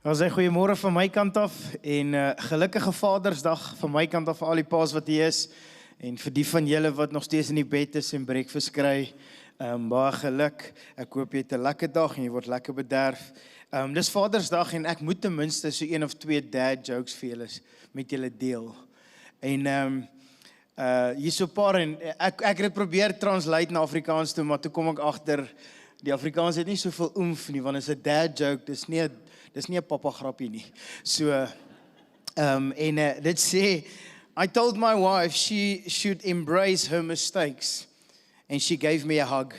Ons sê goeiemôre van my kant af en gelukkige Vadersdag van my kant af vir al die paas wat hier is en vir die van julle wat nog steeds in die bed is en breakfast kry. Baie geluk. Ek hoop jy het 'n lekker dag en jy word lekker bederf. Dis Vadersdag en ek moet ten minste so 1 of 2 dad jokes vir julle met julle deel. En hier so 'n paar en ek het probeer translate na Afrikaans toe, maar toe kom ek agter die Afrikaans het nie soveel oomf nie, want is 'n dad joke, dis nie 'n papa grappie nie. So dit sê, I told my wife she should embrace her mistakes and she gave me a hug.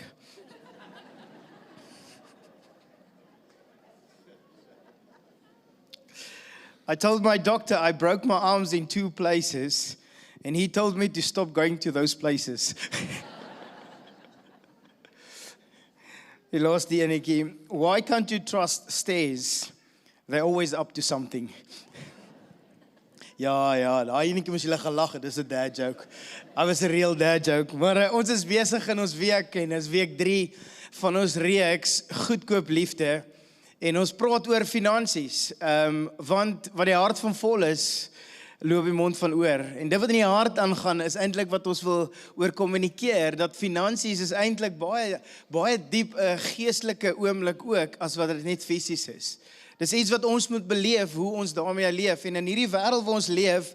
I told my doctor I broke my arms in 2 places and he told me to stop going to those places. Die laaste enetjie, why can't you trust stairs? They're always up to something. Ja, daai enetjie moes julle gelag het, dis 'n dad joke. I was a real dad joke. Maar ons is besig in ons week en dis week 3 van ons reeks Goedkoop Liefde en ons praat oor finansies. Want wat die hart van vol is, loop die mond van oor. En dit wat in die hart aangaan is eintlik wat ons wil oor kommunikeer, dat finansies is eintlik baie diep 'n geestelike oomblik ook as wat dit net fisies is. Dis iets wat ons moet beleef, hoe ons daarmee leef. En in hierdie wêreld waar ons leef,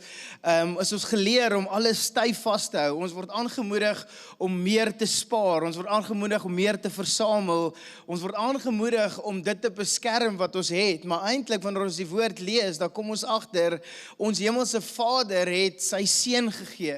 is ons geleer om alles styf vas te hou. Ons word aangemoedig om meer te spaar. Ons word aangemoedig om meer te versamel. Ons word aangemoedig om dit te beskerm wat ons het. Maar eintlik wanneer ons die woord lees, dan kom ons agter, ons hemelse Vader het sy seun gegee.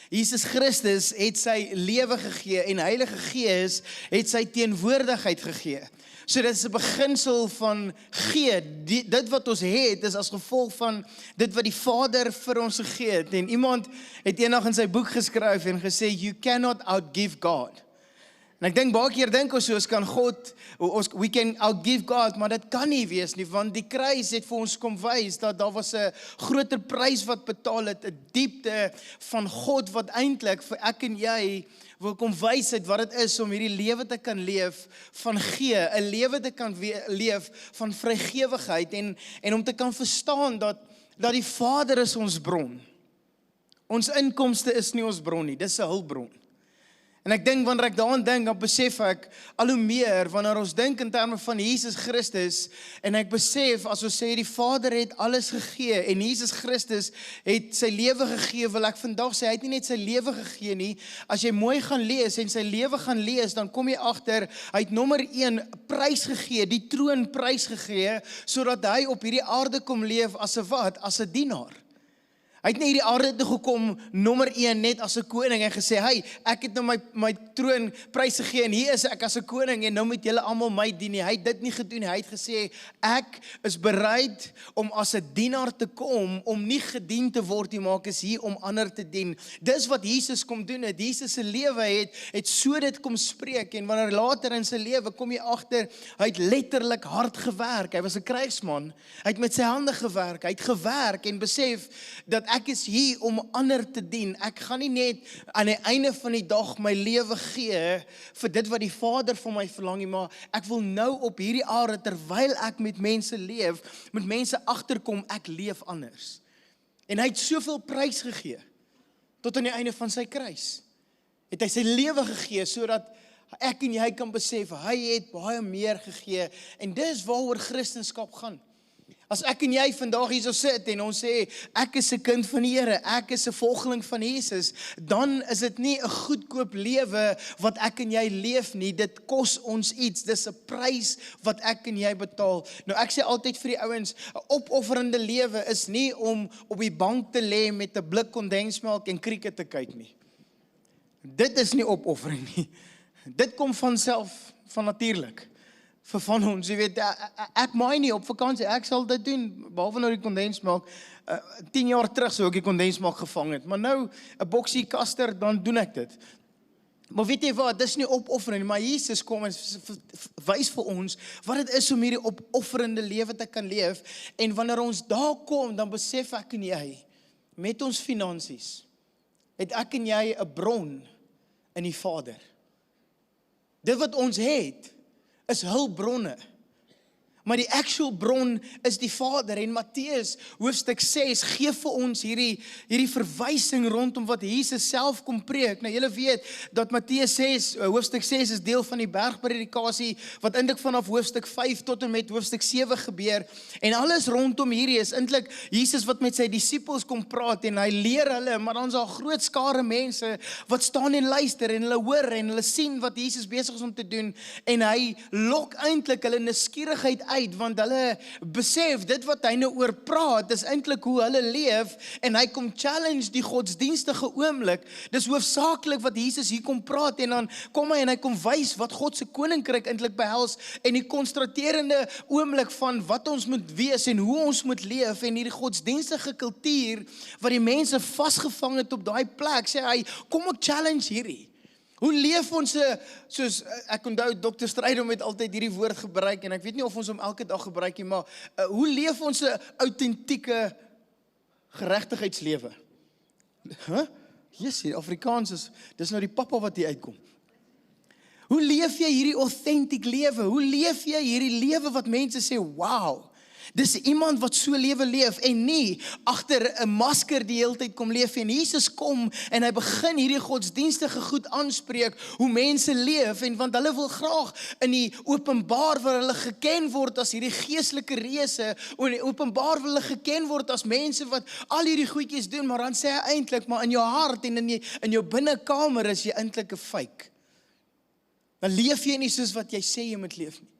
Jesus Christus het sy lewe gegee en Heilige Gees het sy teenwoordigheid gegee. So dit is 'n beginsel van gee. Dit wat ons het is as gevolg van dit wat die Vader vir ons gegee het. En iemand het eendag in sy boek geskryf en gesê, you cannot outgive God. En ek dink baie keer dink ons soos kan God, we can outgive God, maar dit kan nie wees nie, want die kruis het vir ons kom wys dat daar was 'n groter prys wat betaal het, 'n diepte van God wat eintlik vir ek en jy wil kom wys het wat dit is om hierdie lewe te kan leef van gee, 'n lewe te kan leef van vrygewigheid en om te kan verstaan dat die Vader is ons bron. Ons inkomste is nie ons bron nie, dis 'n hulpbron. En ek dink wanneer ek daaraan dink, dan besef ek al hoe meer wanneer ons dink in terme van Jesus Christus en ek besef as ons sê die Vader het alles gegee en Jesus Christus het sy lewe gegee, wil ek vandag sê hy het nie net sy lewe gegee nie. As jy mooi gaan lees en sy lewe gaan lees, dan kom jy agter hy het nommer 1 prys gegee, die troon prys gegee sodat hy op hierdie aarde kom leef as 'n wat? As 'n dienaar. Hy het nie hierdie aarde toe gekom, nommer 1, net as 'n koning en gesê, hey, ek het nou my troon prys gegee en hier is ek as 'n koning en nou moet julle almal my dien nie. Hy het dit nie gedoen nie. Hy het gesê, ek is bereid om as 'n dienaar te kom, om nie gedien te word nie, maar ek is hier om ander te dien. Dis wat Jesus kom doen het. Jesus se lewe het so dit kom spreek en wanneer later in sy lewe kom jy agter, hy het letterlik hard gewerk. Hy was 'n krygsman. Hy het met sy hande gewerk. Hy het gewerk en besef dat ek is hier om ander te dien. Ek gaan nie net aan die einde van die dag my lewe gee vir dit wat die Vader van my verlang nie, maar ek wil nou op hierdie aarde terwyl ek met mense leef, met mense agterkom, ek leef anders. En hy het soveel prys gegee tot aan die einde van sy kruis. Het hy sy lewe gegee sodat ek en jy kan besef hy het baie meer gegee en dis waaroor Christendom gaan. As ek en jy vandag hier so sit en ons sê, ek is 'n kind van die Here, ek is 'n volgeling van Jesus, dan is dit nie 'n goedkoop lewe wat ek en jy leef nie, dit kos ons iets, dis 'n prys wat ek en jy betaal. Nou ek sê altyd vir die ouens, 'n opofferende lewe is nie om op die bank te lê met 'n blik kondensmelk en krieket te kyk nie. Dit is nie opoffering nie. Dit kom van self, van natuurlik. Vir van ons, jy weet, ek maai nie op vakansie, ek sal dit doen, behalwe nou die kondensmelk, 10 jaar terug sou ek die kondensmelk gevang het, maar nou, 'n boksie kaster, dan doen ek dit. Maar weet jy wat, dis nie opoffering, maar Jesus kom en wys vir ons, wat het is om hierdie opofferende lewe te kan leef, en wanneer ons daar kom, dan besef ek en jy, met ons finansies, het ek en jy 'n bron in die Vader. Dit wat ons het, is hulpbronne. Maar die actual bron is die Vader. En Matteus hoofstuk 6 gee vir ons hierdie verwysing rondom wat Jesus self kom preek. Nou julle weet dat Matteus 6, hoofstuk 6 is deel van die bergpredikasie wat eintlik vanaf hoofstuk 5 tot en met hoofstuk 7 gebeur. En alles rondom hierdie is eintlik Jesus wat met sy disippels kom praat en hy leer hulle, maar dan is daar groot skare mense wat staan en luister en hulle hoor en hulle sien wat Jesus besig is om te doen en hy lok eintlik hulle nuuskierigheid uit, want hulle besef dit wat hy nou oor praat, is eintlik hoe hulle leef, en hy kom challenge die godsdienstige oomblik. Dis hoofsaaklik wat Jesus hier kom praat, en dan kom hy en hy kom wys wat God se koninkryk eintlik behels, en die kontrasterende oomblik van wat ons moet wees en hoe ons moet leef, en hierdie godsdienstige kultuur wat die mense vasgevang het op daai plek, sê hy, kom ek challenge hierdie. Hoe leef ons, soos ek onthou Dr. Strydom het altyd hierdie woord gebruik, en ek weet nie of ons hom elke dag gebruik nie, maar hoe leef ons 'n autentieke geregtigheidslewe? Yes, Afrikaans dis nou die pappa wat hier uitkom. Hoe leef jy hierdie authentic lewe? Hoe leef jy hierdie lewe wat mense sê, wow, dis iemand wat so lewe leef en nie agter 'n masker die hele tyd kom leef en Jesus kom en hy begin hierdie godsdienstige goed aanspreek hoe mense leef, en want hulle wil graag in die openbaar waar hulle geken word as hierdie geestelike reëse, en in die openbaar wil hulle geken word as mense wat al hierdie goedjies doen, maar dan sê hy eintlik, maar in jou hart en in jou binnekamer is jy eintlik 'n fake. Dan leef jy nie soos wat jy sê jy moet leef nie.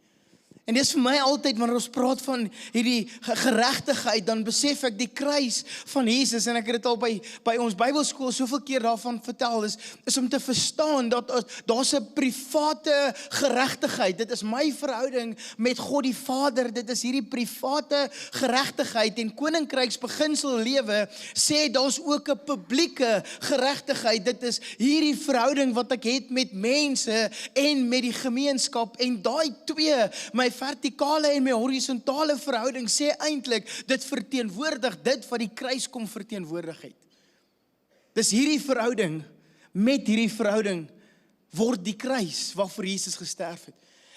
En dis vir my altyd, wanneer ons praat van hierdie geregtigheid, dan besef ek die kruis van Jesus, en ek het dit al by ons Bybelskool soveel keer daarvan vertel, is om te verstaan dat daar's 'n private geregtigheid. Dit is my verhouding met God die Vader, dit is hierdie private geregtigheid, en koninkryksbeginsel lewe sê daar's ook 'n publieke geregtigheid. Dit is hierdie verhouding wat ek het met mense en met die gemeenskap, en daai twee, my vertikale en my horisontale verhouding sê eintlik, dit verteenwoordig dit wat die kruis kom verteenwoordig het. Dis hierdie verhouding, met hierdie verhouding word die kruis waarvoor Jesus gesterf het.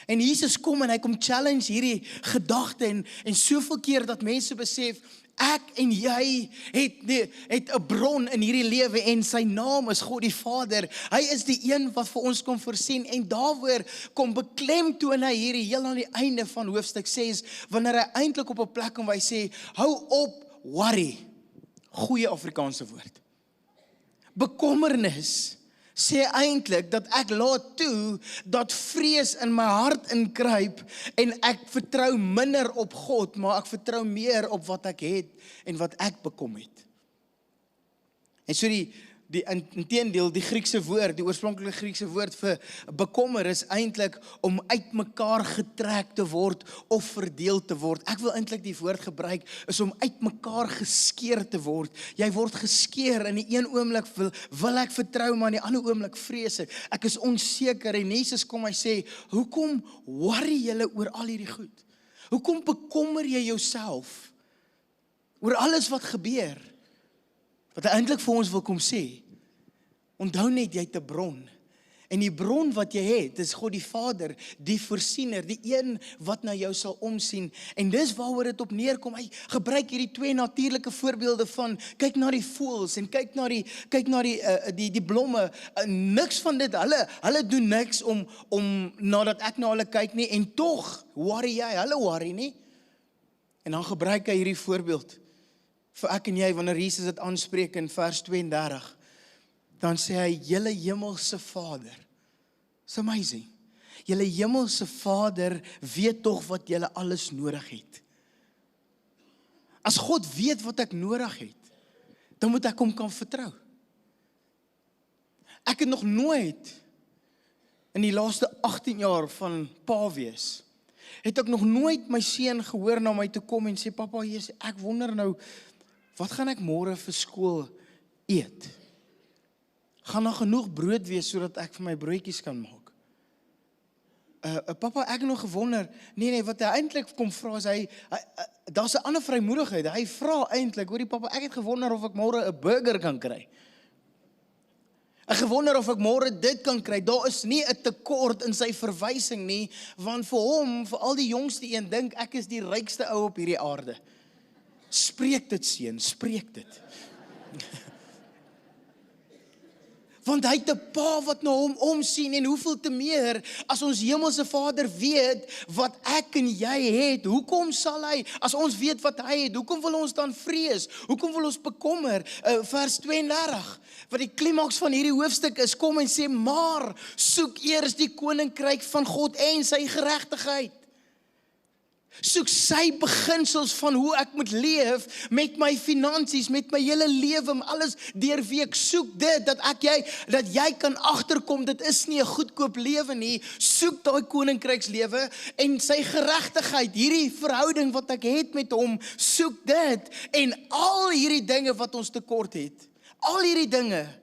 En Jesus kom en hy kom challenge hierdie gedagte, en soveel keer dat mense besef, ek en jy het 'n bron in hierdie lewe, en sy naam is God die Vader. Hy is die een wat vir ons kom voorsien, en daaroor kom beklemtoon hy hierdie heel aan die einde van hoofstuk 6, wanneer hy eintlik op 'n plek kom waar hy sê, hou op worry, goeie Afrikaanse woord. Bekommernis sê eintlik dat ek laat toe dat vrees in my hart inkruip, en ek vertrou minder op God, maar ek vertrou meer op wat ek het en wat ek bekom het. En so inteendeel, die Griekse woord, die oorspronklike Griekse woord vir bekommer is eintlik om uitmekaar getrek te word of verdeel te word. Ek wil eintlik die woord gebruik is om uitmekaar geskeer te word. Jy word geskeer, in die een oomblik wil ek vertrou, maar in die ander oomblik vrees ek is onseker, en Jesus kom, hy sê, hoekom worry julle oor al hierdie goed? Hoekom bekommer jy jouself oor alles wat gebeur? Wat hy eintlik vir ons wil kom sê, onthou net, jy het 'n bron, en die bron wat jy het, is God die Vader, die voorsiener, die een wat na jou sal omsien, en dis waaroor dit op neerkom. Hy gebruik hierdie twee natuurlike voorbeelde van, kyk na die voëls, en kyk na die blomme, niks van dit, hulle doen niks om nadat ek na hulle kyk nie, en tog worry jy, hulle worry nie, en dan gebruik hy hierdie voorbeeld, vir ek en jy, wanneer Jesus dit aanspreek in vers 32, dan sê hy, julle hemelse Vader, it's amazing, julle hemelse Vader weet tog wat julle alles nodig het. As God weet wat ek nodig het, dan moet ek hom kan vertrou. Ek het nog nooit, in die laaste 18 jaar van pa wees, het ek nog nooit my seun gehoor na my toe kom en sê, papa, Jesus, ek wonder nou, wat gaan ek môre vir skool eet? Gaan daar genoeg brood wees, sodat ek vir my broodjies kan maak? Papa, ek het nog gewonder, nee, wat hy eintlik kom vra, is daar's 'n ander vrymoedigheid, hy vra eintlik, hoorie papa, ek het gewonder of ek môre 'n burger kan kry. Ek gewonder of ek môre dit kan kry. Daar is nie 'n tekort in sy verwysing nie, want vir hom, vir al die jongste een, dink ek is die rykste ou op hierdie aarde. Spreek dit, seun, spreek dit. Want hy het 'n pa wat na hom omsien, en hoeveel te meer as ons hemelse Vader weet wat ek en jy het. Hoekom sal hy, as ons weet wat hy het, hoekom wil ons dan vrees? Hoekom wil ons bekommer? Vers 32, wat die klimaks van hierdie hoofstuk is, kom en sê, maar soek eers die koninkryk van God en sy geregtigheid. Soek sy beginsels van hoe ek moet leef met my finansies, met my hele lewe, met alles deur wie ek soek dit, dat jy kan agterkom, dit is nie 'n goedkoop lewe nie. Soek daai koninkrykslewe en sy geregtigheid, hierdie verhouding wat ek het met hom, soek dit, en al hierdie dinge wat ons tekort het, al hierdie dinge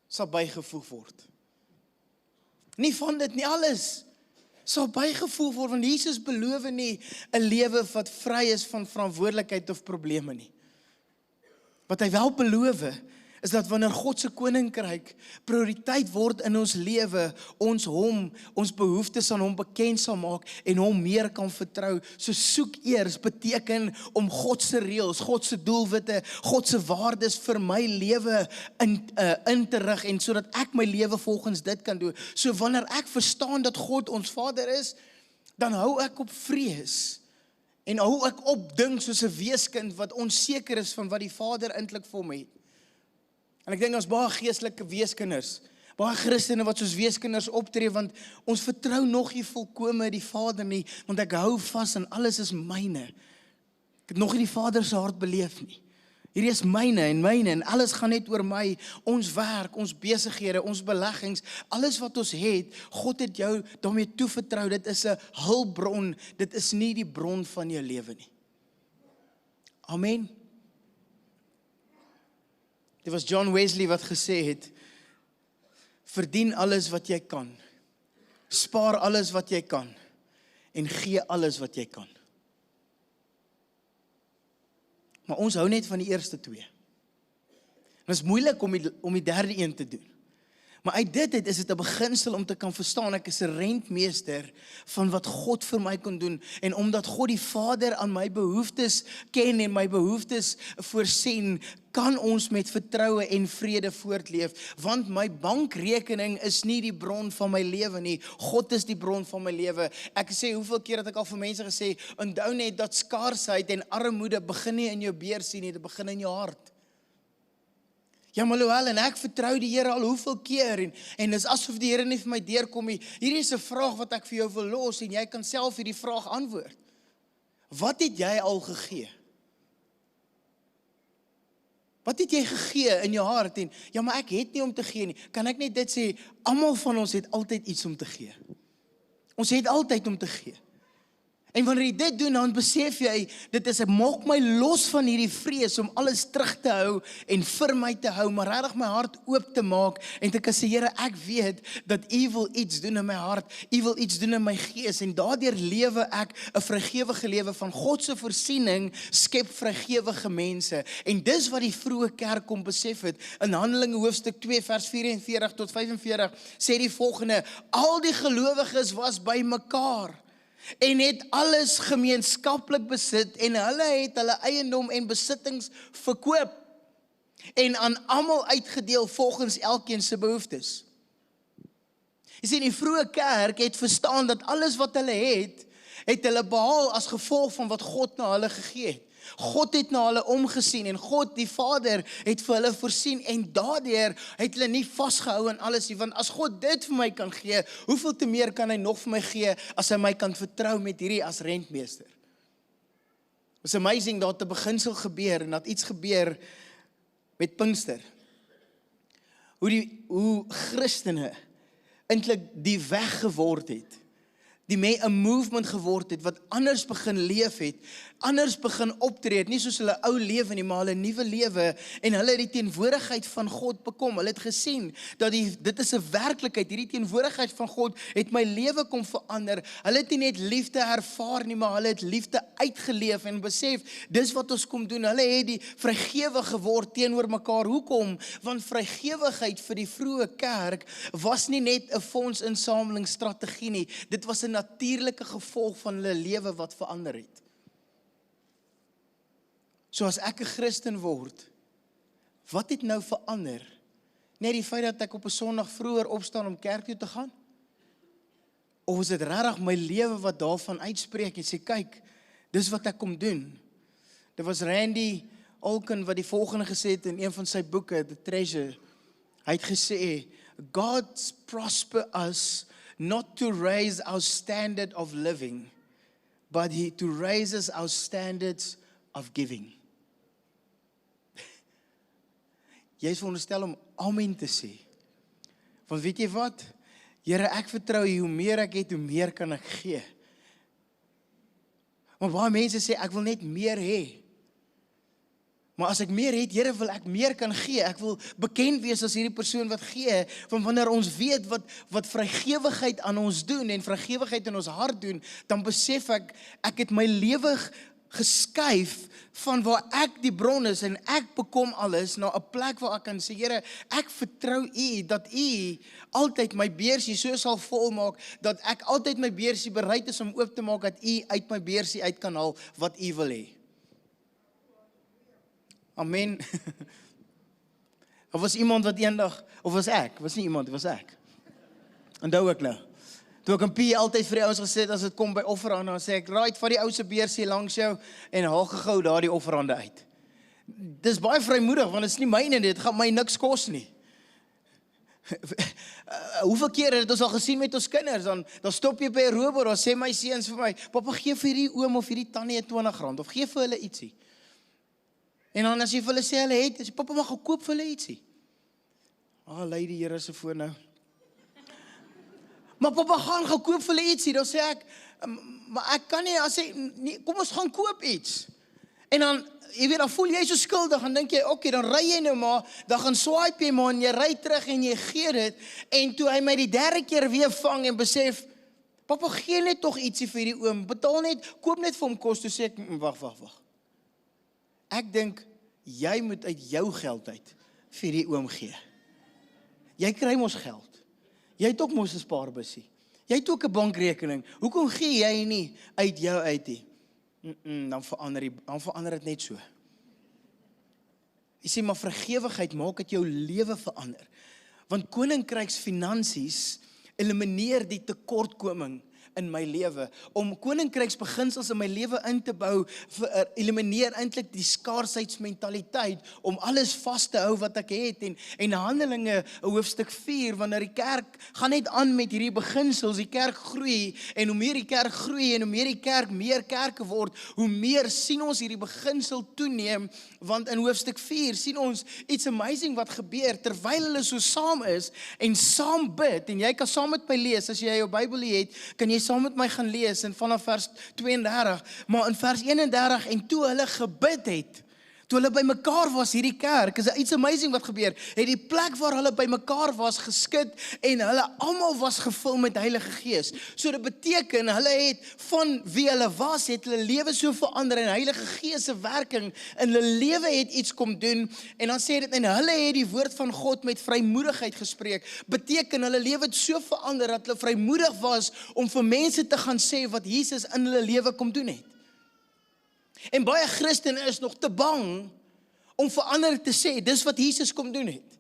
sal bygevoeg word. Nie van dit nie, alles sal bygevoeg word, want Jesus beloof nie 'n lewe wat vry is van verantwoordelikheid of probleme nie. Wat hy wel beloof is dat wanneer God se koninkryk prioriteit word in ons lewe, ons behoeftes aan hom bekend sal maak en hom meer kan vertrou. So soek eers beteken om God se reëls, God se doelwitte, God se waardes vir my lewe in te rig, en sodat ek my lewe volgens dit kan doen. So wanneer ek verstaan dat God ons Vader is, dan hou ek op vrees en hou ek op dink soos 'n weeskind wat onseker is van wat die Vader eintlik vir hom het. En ek dink ons baie geestelike weeskinders, baie Christene wat soos weeskinders optree, want ons vertrou nog nie volkome die Vader nie, want ek hou vas en alles is myne. Ek het nog nie die Vader se hart beleef nie. Hierdie is myne en alles gaan net oor my, ons werk, ons besighede, ons beleggings, alles wat ons het, God het jou daarmee toevertrou, dit is 'n hulpbron, dit is nie die bron van jou lewe nie. Amen. Dit was John Wesley wat gesê het, verdien alles wat jy kan, spaar alles wat jy kan, en gee alles wat jy kan. Maar ons hou net van die eerste twee. En dit is moeilik om die derde een te doen. Maar uit dit is dit 'n beginsel om te kan verstaan, ek is 'n rentmeester van wat God vir my kon doen, en omdat God die Vader aan my behoeftes ken en my behoeftes voorsien, kan ons met vertroue en vrede voortleef, want my bankrekening is nie die bron van my lewe nie, God is die bron van my lewe. Ek sê, hoeveel keer het ek al vir mense gesê, onthou net dat skaarsheid en armoede begin nie in jou beursie nie, dit begin in jou hart. Ja, maar Loel, en ek vertrou die Here al hoeveel keer, en dis asof die Here nie vir my deurkom nie. Hierdie is 'n vraag wat ek vir jou wil los, en jy kan self hierdie vraag antwoord. Wat het jy al gegee? Wat het jy gegee in jou hart? En, ja, maar ek het nie om te gee nie. Kan ek net dit sê, almal van ons het altyd iets om te gee. Ons het altyd om te gee. En wanneer jy dit doen, dan besef jy, dit is, ek maak my los van hierdie vrees om alles terug te hou en vir my te hou, maar regtig my hart oop te maak en te kan sê, Here, ek weet dat U wil iets doen in my hart, U wil iets doen in my gees, en daardeur lewe ek 'n vrygewige lewe van God se voorsiening, skep vrygewige mense. En dis wat die vroeë kerk kom besef het. In Handelinge hoofstuk 2 vers 44 tot 45 sê die volgende: al die gelowiges was by mekaar en het alles gemeenskaplik besit, en hulle het hulle eiendom en besittings verkoop en aan almal uitgedeel volgens elkeen se behoeftes. Jy sien, die vroeë kerk het verstaan dat alles wat hulle het hulle behaal as gevolg van wat God na hulle gegee het. God het na hulle omgesien, en God, die Vader, het vir hulle voorsien, en daardeur het hulle nie vasgehou aan alles nie, want as God dit vir my kan gee, hoeveel te meer kan hy nog vir my gee, as hy my kan vertrou met hierdie as rentmeester. It's amazing dat 'n beginsel gebeur, en dat iets gebeur met Pinkster. Hoe Christene eintlik die weg geword het, die 'n movement geword het, wat anders begin leef het, anders begin optree het, nie soos hulle ou lewe nie, maar hulle nuwe lewe, en hulle het die teenwoordigheid van God bekom. Hulle het gesien dat dit is 'n werklikheid, hierdie teenwoordigheid van God het my lewe kom verander. Hulle het nie net liefde ervaar nie, maar hulle het liefde uitgeleef en besef, dis wat ons kom doen. Hulle het die vrygewe geword teenoor mekaar. Hoekom? Want vrygewigheid vir die vroeë kerk was nie net 'n fondsinsamelingsstrategie nie, dit was 'n natuurlike gevolg van hulle lewe wat verander het. So as ek 'n Christen word, wat het nou verander? Net die feit dat ek op 'n Sondag vroeër opstaan om kerk toe te gaan? Of is dit regtig my lewe wat daarvan uitspreek en sê, kyk, dis wat ek kom doen? Dit was Randy Alkin wat die volgende gesê het in een van sy boeke, The Treasure. Hy het gesê, God prosper us not to raise our standard of living, but to raise us our standards of giving. Jy is veronderstel om amen te sê. Want weet jy wat? Here, ek vertrou U, hoe meer ek het, hoe meer kan ek gee. Maar baie mense sê, ek wil net meer hê. Maar as ek meer het, Here, wil ek meer kan gee. Ek wil bekend wees as hierdie persoon wat gee. Want wanneer ons weet wat vrygewigheid aan ons doen en vrygewigheid in ons hart doen, dan besef ek het my lewe geskuif van waar ek die bron is en ek bekom alles na 'n plek waar ek kan sê, Here, ek vertrou U dat U altyd my beursie so sal volmaak dat ek altyd my beursie bereid is om oop te maak dat U uit my beursie uit kan haal wat U wil hê. Amen. Of was iemand wat eendag, of was ek? Was nie iemand, was ek. Onthou ek nou. Toe ek in P altyd vir die ouens gesê het, as dit kom by offerhande, dan sê ek, right, vat die ou se beursie langs jou en haal gou daardie offerhande uit. Dis baie vrymoedig, want dit is nie myne, dit gaan my niks kos nie. Hoeveel keer het ons al gesien met ons kinders, dan stop jy by 'n robot, dan sê my seuns vir my, pappa, gee vir hierdie oom of hierdie tannie R20, of gee vir hulle ietsie. En dan as jy vir hulle sê hulle het, as jy pappa mag koop vir hulle ietsie. Lei die Here se voor nou. Maar pappa gaan koop vir hulle ietsie, dan sê ek, maar ek kan nie, as hy, nee, kom ons gaan koop iets. En dan, jy weet, dan voel jy so skuldig, dan dink jy, okay, dan ry jy nou maar, dan gaan swipe jy maar, en jy ry terug en jy gee dit, en toe hy my die derde keer weer vang en besef, pappa gee net toch ietsie vir die oom, betaal net, koop net vir hom kos, toe sê ek, wag. Ek dink, jy moet uit jou geld uit vir die oom gee. Jy kry mos geld. Jy het ook mos 'n spaarbussie. Jy het ook 'n bankrekening. Hoekom gee jy nie uit jou uit nie? Dan verander dit net so. Jy sê, maar vrygewigheid maak dat jou lewe verander. Want koninkryksfinansies elimineer die tekortkoming in my lewe. Om koninkryksbeginsels in my lewe in te bou, elimineer eintlik die skaarsheidmentaliteit, om alles vas te hou wat ek het, en Handelinge, hoofstuk 4, wanneer die kerk gaan net aan met hierdie beginsels, die kerk groei, en hoe meer die kerk groei, en hoe meer die kerk meer kerke word, hoe meer sien ons hierdie beginsel toeneem, want in hoofstuk 4 sien ons iets amazing wat gebeur, terwyl hulle so saam is, en saam bid, en jy kan saam met my lees, as jy jou Bybel het, kan jy saam met my gaan lees, en vanaf vers 32, maar in vers 31, en toe hulle gebid het, toe hulle by mekaar was, hierdie kerk, is iets amazing wat gebeur, het die plek waar hulle by mekaar was geskud, en hulle almal was gevul met Heilige Gees. So dit beteken, hulle het van wie hulle was, het hulle lewe so verander, en Heilige Gees se werking in hulle lewe het iets kom doen, en dan sê dit, en hulle het die woord van God met vrymoedigheid gespreek, beteken hulle lewe het so verander, dat hulle vrymoedig was, om vir mense te gaan sê, wat Jesus in hulle lewe kom doen het. En baie Christene is nog te bang om vir ander te sê, dis wat Jesus kom doen het.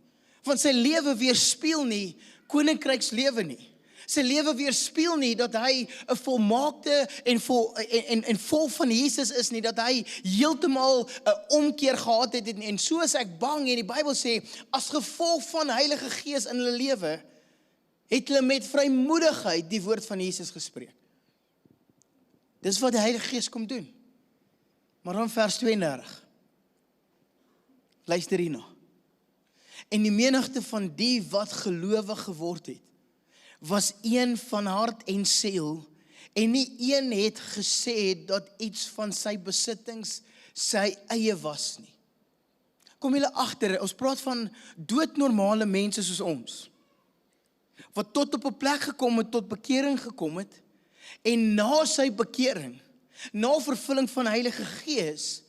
Want sy lewe weerspieël nie koninkrykslewe nie. Sy lewe weerspieël nie dat hy 'n volmaakte en vol van Jesus is nie, dat hy heeltemal 'n omkeer gehad het, en so is ek bang, en die Bybel sê, as gevolg van Heilige Gees in hulle lewe, het hulle met vrymoedigheid die woord van Jesus gespreek. Dis wat die Heilige Gees kom doen. Maar dan vers 32, luister hierna. En die menigte van die wat gelowig geword het, was een van hart en siel, En nie een het gesê dat iets van sy besittings sy eie was nie. Kom julle agter, ons praat van doodnormale mense soos ons, wat tot op 'n plek gekom het, tot bekering gekom het, en na sy bekering, na vervulling van Heilige Gees,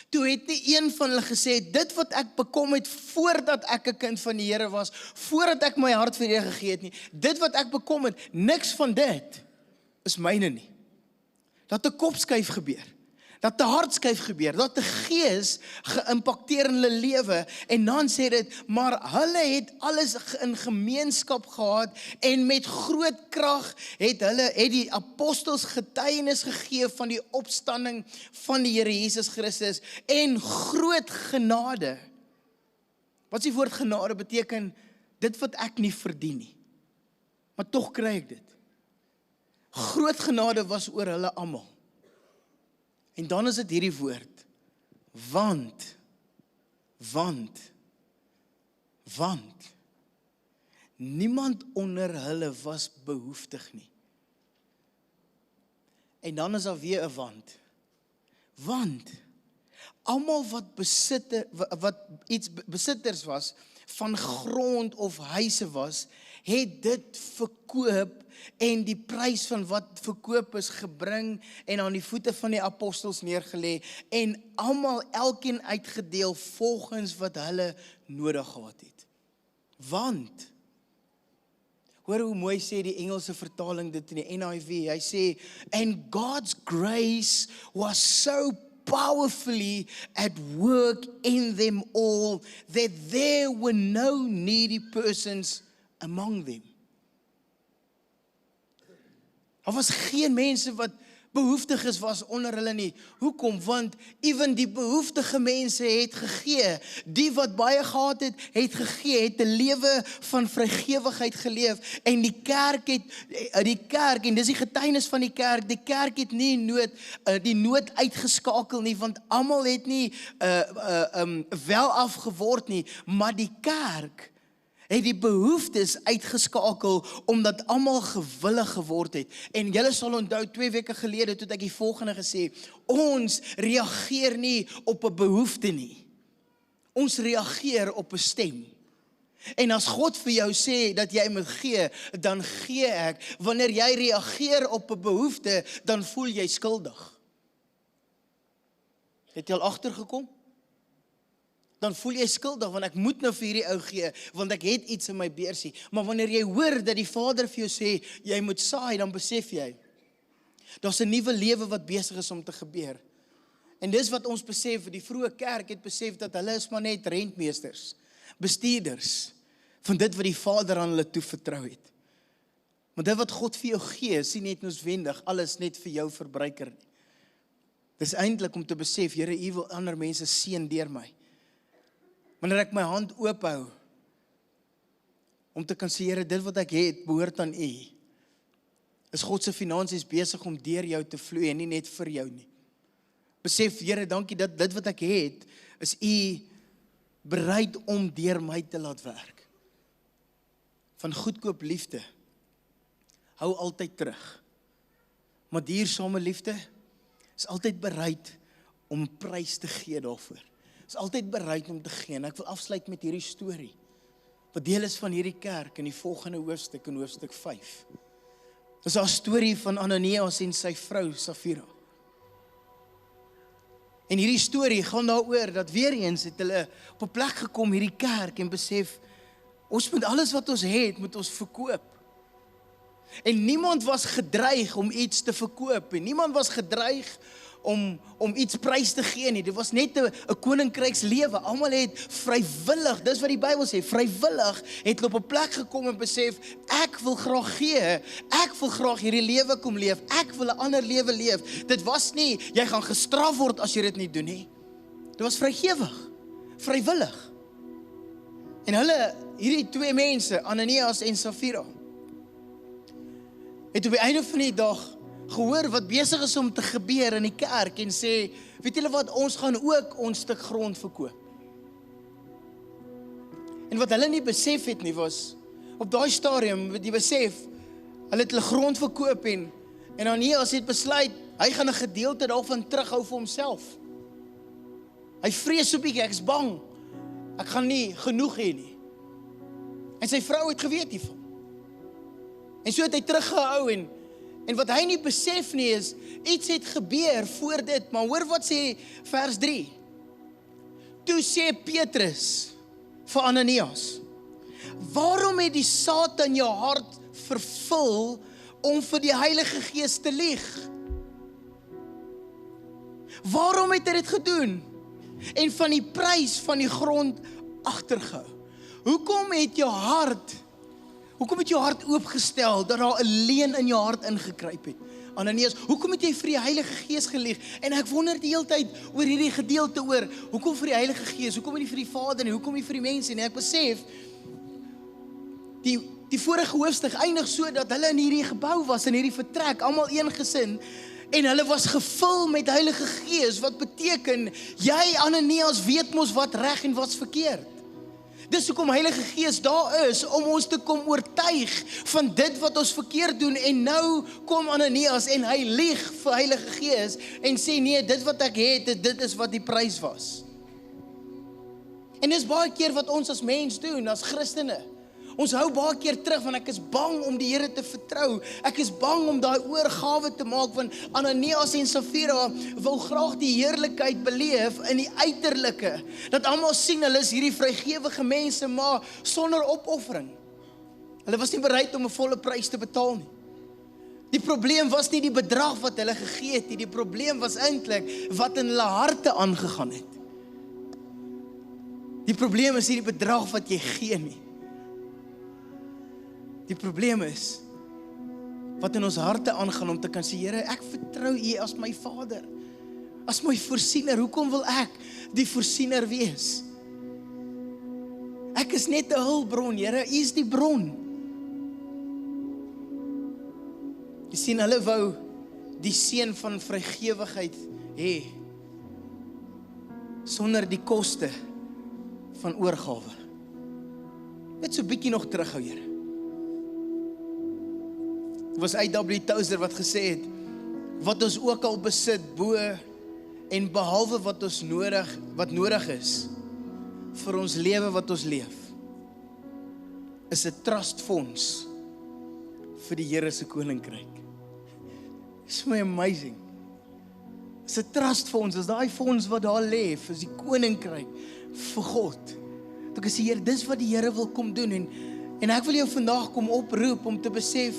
toe het nie een van hulle gesê, dit wat ek bekom het voordat ek 'n kind van die Here was, voordat ek my hart vir die Here gegee het nie, dit wat ek bekom het, niks van dit is myne nie. Dat 'n kopskuif gebeur, dat 'n hartskuif gebeur, dat 'n gees geïmpakteer in hulle lewe, en dan sê dit, maar hulle het alles in gemeenskap gehad, en met groot krag het die apostels getuienis gegee van die opstanding van die Here Jesus Christus, en groot genade. Wat is die woord genade? Beteken, dit wat ek nie verdien nie, maar tog kry ek dit. Groot genade was oor hulle almal. En dan is dit hierdie woord, want, niemand onder hulle was behoeftig nie. En dan is daar weer 'n want, almal wat besitters was, van grond of huise was, het dit verkoop, en die prys van wat verkoop is gebring, en aan die voete van die apostels neergelê, en almal, elkeen uitgedeel, volgens wat hulle nodig gehad het. Want, hoor hoe mooi sê die Engelse vertaling dit in die NIV, hy sê, and God's grace was so powerfully at work in them all, that there were no needy persons among them. Daar was geen mense wat behoeftig was onder hulle nie. Hoekom? Want ewen die behoeftige mense het gegee. Die wat baie gehad het, het gegee, het 'n lewe van vrygewigheid geleef. En die kerk, en dis die getuienis van die kerk het nie die nood uitgeskakel nie, want almal het nie wel afgeword nie, maar die kerk het die behoeftes uitgeskakel, omdat almal gewillig geword het. En julle sal onthou, 2 weke gelede, toe ek die volgende gesê, ons reageer nie op 'n behoefte nie. Ons reageer op 'n stem. En as God vir jou sê, dat jy moet gee, dan gee ek. Wanneer jy reageer op 'n behoefte, dan voel jy skuldig. Het jy al agtergekom? Dan voel jy skuldig, want ek moet nou vir hierdie ou gee, want ek het iets in my beursie. Maar wanneer jy hoor dat die Vader vir jou sê, jy moet saai, dan besef jy, daar's 'n nuwe lewe wat besig is om te gebeur. En dis wat ons besef, die vroeë kerk het besef dat hulle is maar net rentmeesters, bestuurders, van dit wat die Vader aan hulle toevertrou het. Maar dit wat God vir jou gee, is nie net noodwendig alles net vir jou verbruiker nie. Dis eintlik om te besef, Here, U wil ander mense seën deur my. Wanneer ek my hand oophou, om te kan sê, Here, dit wat ek het, behoort aan U, is God se finansies besig om deur jou te vloei, en nie net vir jou nie. Besef, Here, dankie dat dit wat ek het, is U bereid om deur my te laat werk. Van goedkoop liefde, hou altyd terug. Maar diersame liefde, is altyd bereid om prys te gee daarvoor. Is altyd bereid om te gee, en ek wil afsluit met hierdie storie, wat deel is van hierdie kerk in die volgende hoofstuk, in hoofstuk 5. Dis 'n storie van Ananias en sy vrou Safira. En hierdie storie gaan daaroor, dat weer eens het hulle op 'n plek gekom, hierdie kerk, en besef, ons moet alles wat ons het, moet ons verkoop. En niemand was gedreig om iets te verkoop, en niemand was gedreig om iets prys te gee nie. Dit was net 'n koninkrykslewe. Almal het vrywillig, dis wat die Bybel sê, vrywillig het hulle op 'n plek gekom en besef, ek wil graag gee, ek wil graag hierdie lewe kom leef, ek wil 'n ander lewe leef. Dit was nie, jy gaan gestraf word as jy dit nie doen nie. Dit was vrywillig. En hulle, hierdie 2 mense, Ananias en Safira, het op die einde van die dag gehoor wat besig is om te gebeur in die kerk, en sê, weet julle wat, ons gaan ook ons stuk grond verkoop. En wat hulle nie besef het nie was, op daai stadium, die besef, hulle het hulle grond verkoop, en En Ananias het besluit, hy gaan 'n gedeelte daarvan terughou vir homself. Hy vrees so 'n bietjie, ek is bang. Ek gaan nie genoeg hê nie. En sy vrou het geweet hiervan. En so het hy teruggehou en wat hy nie besef nie is, iets het gebeur voor dit, maar hoor wat sê vers 3. Toe sê Petrus vir Ananias, waarom het die Satan jou hart vervul om vir die Heilige Gees te lieg? Waarom het hy dit gedoen? En van die prys van die grond agtergehou. Hoekom het jou hart oopgestel dat daar 'n leuen in jou hart ingekruip het? Ananias, hoekom het jy vir die Heilige Gees gelieg? En ek wonder die hele tyd oor hierdie gedeelte oor, hoekom vir die Heilige Gees? Hoekom nie vir die Vader nie? Hoekom nie vir die mense nie? Ek besef, die vorige hoofstuk eindig so dat hulle in hierdie gebou was, in hierdie vertrek, almal een gesin, en hulle was gevul met Heilige Gees, wat beteken, jy Ananias weet mos wat reg en wat's verkeerd. Dis hoekom Heilige Gees daar is, om ons te kom oortuig van dit wat ons verkeerd doen, en nou kom Ananias en hy lieg vir Heilige Gees, en sê nee, dit wat ek het, dit is wat die prys was. En dis baie keer wat ons as mens doen, as Christene. Ons hou baie keer terug, want ek is bang om die Here te vertrou. Ek is bang om daai oorgawe te maak, want Ananias en Safira wil graag die heerlikheid beleef in die uiterlike. Dat almal sien, hulle is hierdie vrygewige mense, maar sonder opoffering. Hulle was nie bereid om 'n volle prys te betaal nie. Die probleem was nie die bedrag wat hulle gegee het nie, die probleem was eintlik wat in hulle harte aangegaan het. Die probleem is nie die bedrag wat jy gee nie. Die probleem is wat in ons harte aangaan om te kan sê, Here, ek vertrou U as my Vader, as my voorsiener. Hoekom wil ek die voorsiener wees? Ek is net 'n hulpbron, Here, U is die bron. Jy sien, hulle wou die seën van vrygewigheid hê, sonder die koste van oorgawe. Net so bietjie nog terughou, Here. Was A.W. Tozer wat gesê het, wat ons ook al besit bo en behalwe wat ons nodig is vir ons lewe wat ons leef, is 'n trustfonds vir die Here se koninkryk. It's my amazing. It's 'n trustfonds, is daai fonds wat daar lê, is die koninkryk vir God. Ek sê, Here, dis wat die Here wil kom doen, en ek wil jou vandag kom oproep om te besef,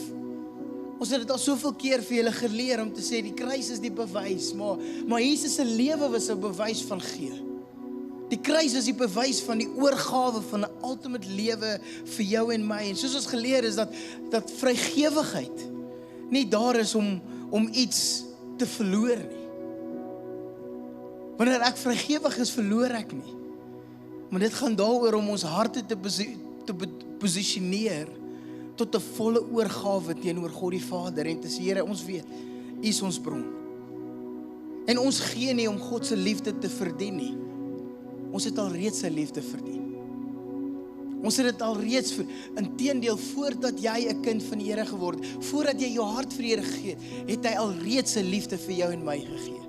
ons het dit al soveel keer vir julle geleer om te sê, die kruis is die bewys, maar Jesus se lewe was 'n bewys van gee. Die kruis is die bewys van die oorgawe van 'n ultimate lewe vir jou en my. En soos ons geleer is dat vrygewigheid nie daar is om iets te verloor nie. Wanneer ek vrygewig is, verloor ek nie. Maar dit gaan daaroor om ons harte te posisioneer tot 'n volle oorgawe teenoor God die Vader en te sê, Here, ons weet, U is ons bron. En ons gee nie om God se liefde te verdien nie. Ons het al reeds sy liefde verdien. Ons het dit al reeds, inteendeel, voordat jy 'n kind van die Here geword het, voordat jy jou hart vir die Here gegee het hy al reeds sy liefde vir jou en my gegee.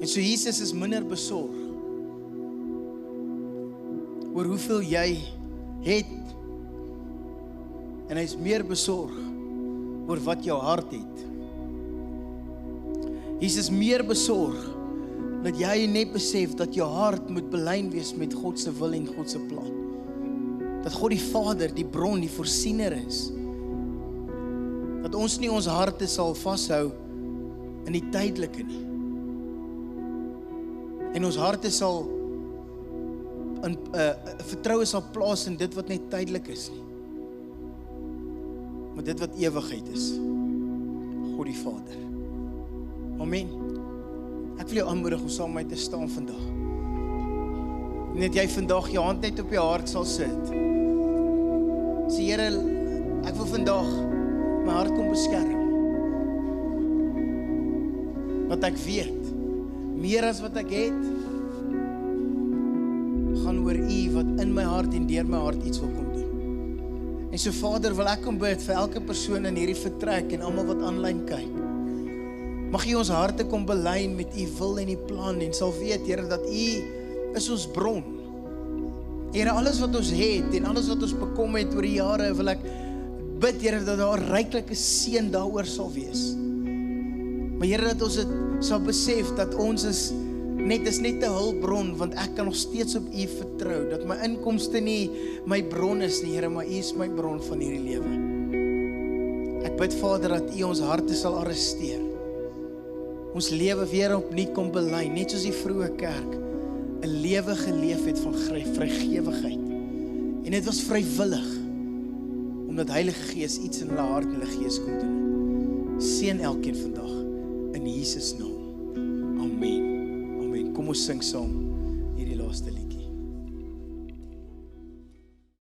En so Jesus is minder besorg oor hoeveel jy het, en hy is meer besorg oor wat jou hart het. Jesus is meer besorg dat jy net besef dat jou hart moet belyn wees met God se wil en God se plan. Dat God die Vader, die bron, die voorsiener is. Dat ons nie ons harte sal vashou in die tydelike nie. En ons harte sal vertroue sal plaas in dit wat net tydelik is nie. Maar dit wat ewigheid is, God die Vader. Amen. Ek wil jou aanmoedig om saam met my te staan vandag. Net jy vandag jou hand net op jou hart sal sit. Sê, Here, ek wil vandag my hart kom beskerm. Wat ek weet, meer as wat ek het, gaan oor U wat in my hart en deur my hart iets wil kom doen. En so Vader, wil ek kom bid vir elke persoon in hierdie vertrek en almal wat aanlyn kyk. Mag U ons harte kom belyn met U wil en U plan en sal weet, Here, dat U is ons bron. Here, alles wat ons het en alles wat ons bekom het oor die jare, wil ek bid, Here, dat daar ryklike seën daaroor sal wees. Maar Here, dat ons dit sal besef dat ons is net 'n hulpbron, want ek kan nog steeds op U vertrou, dat my inkomste nie my bron is nie, Here, maar U is my bron van hierdie lewe. Ek bid, Vader, dat U ons harte sal arresteer. Ons lewe weer opnuut kom belyn, net soos die vroeë kerk, 'n lewe geleef het van vrygewigheid. En dit was vrywillig, omdat Heilige Gees iets in hulle hart en hulle gees kom doen. Seën elkeen vandag, in Jesus naam. Amen. Amen. Kom ons sing saam hierdie laaste lied.